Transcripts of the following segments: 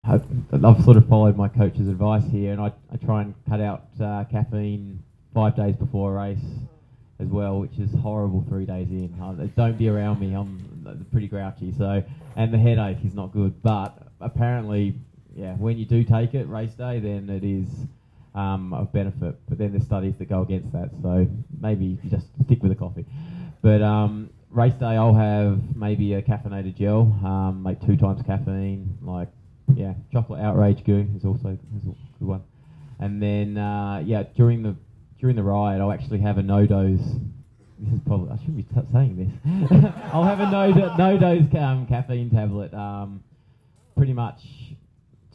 I've sort of followed my coach's advice here, and I try and cut out caffeine 5 days before a race as well, which is horrible 3 days in. Don't be around me, I'm pretty grouchy, so, and the headache is not good, but apparently, yeah, when you do take it race day, then it is of benefit, but then there's studies that go against that, so maybe you just stick with the coffee. But race day, I'll have maybe a caffeinated gel, like 2 times caffeine, like, yeah, chocolate outrage goo is also a good one. And then, yeah, during the ride, I'll actually have a no-dose. This is probably, I shouldn't be saying this. I'll have a no-dose caffeine tablet, pretty much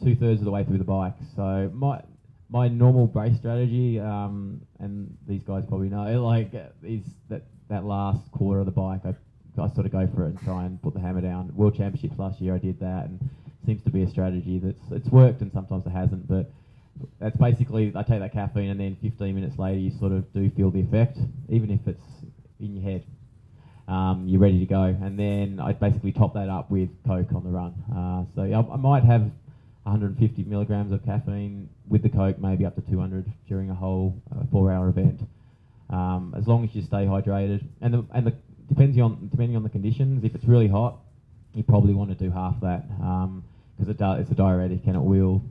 2/3 of the way through the bike. So my normal race strategy, and these guys probably know, like, is that last quarter of the bike, I sort of go for it and try and put the hammer down. World Championships last year, I did that, and seems to be a strategy it's worked, and sometimes it hasn't. But that's basically, I take that caffeine, and then 15 minutes later, you sort of do feel the effect, even if it's in your head. You're ready to go, and then I basically top that up with Coke on the run. So yeah, I might have 150 milligrams of caffeine with the Coke, maybe up to 200 during a whole 4-hour event. As long as you stay hydrated, and depending on the conditions, if it's really hot, you probably want to do half that, because it's a diuretic and it will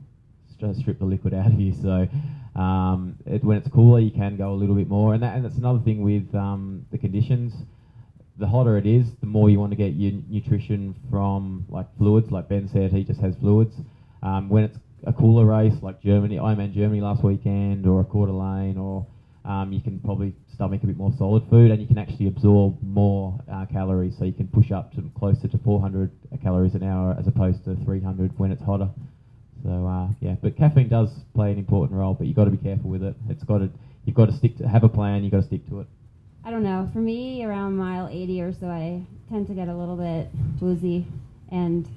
strip the liquid out of you. So when it's cooler, you can go a little bit more, and that's another thing with the conditions. The hotter it is, the more you want to get your nutrition from, like, fluids. Like Ben said, he just has fluids. When it's a cooler race, like Ironman Germany last weekend, or a Coeur d'Alene, or you can probably stomach a bit more solid food, and you can actually absorb more calories, so you can push up to closer to 400 calories an hour as opposed to 300 when it's hotter. So yeah, but caffeine does play an important role, but you've got to be careful with it. You've got to have a plan. You've got to stick to it. I don't know. For me, around mile 80 or so, I tend to get a little bit woozy, and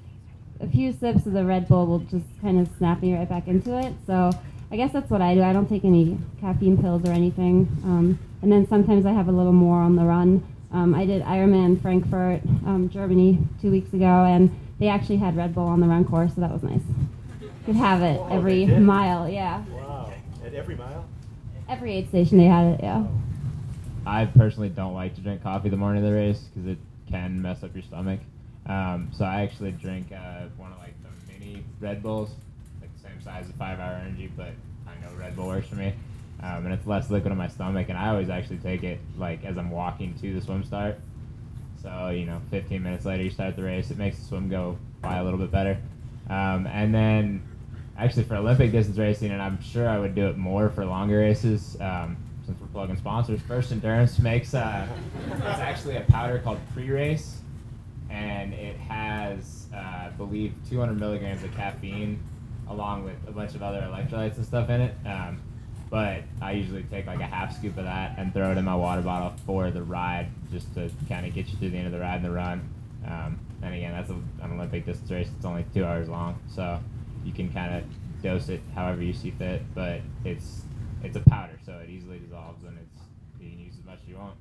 a few sips of the Red Bull will just kind of snap me right back into it. So I guess that's what I do. I don't take any caffeine pills or anything. And then sometimes I have a little more on the run. I did Ironman Frankfurt, Germany 2 weeks ago, and they actually had Red Bull on the run course, so that was nice. Could have it every mile, yeah. Wow. At every mile? Every aid station they had it, yeah. I personally don't like to drink coffee the morning of the race because it can mess up your stomach. So I actually drink one of, like, the mini Red Bulls, like the same size as 5 Hour Energy, but I know Red Bull works for me. And it's less liquid in my stomach, and I always actually take it, like, as I'm walking to the swim start. So, 15 minutes later you start the race. It makes the swim go by a little bit better. And then, actually, for Olympic distance racing, and I'm sure I would do it more for longer races, since we're plugging sponsors, First Endurance makes it's actually a powder called pre-race, and it has, I believe, 200 milligrams of caffeine, along with a bunch of other electrolytes and stuff in it. But I usually take like a half scoop of that and throw it in my water bottle for the ride, just to kind of get you through the end of the ride and the run. And again, that's an Olympic distance race. It's only 2 hours long, so you can kind of dose it however you see fit. But it's a powder, so it easily dissolves, and you can use as much as you want.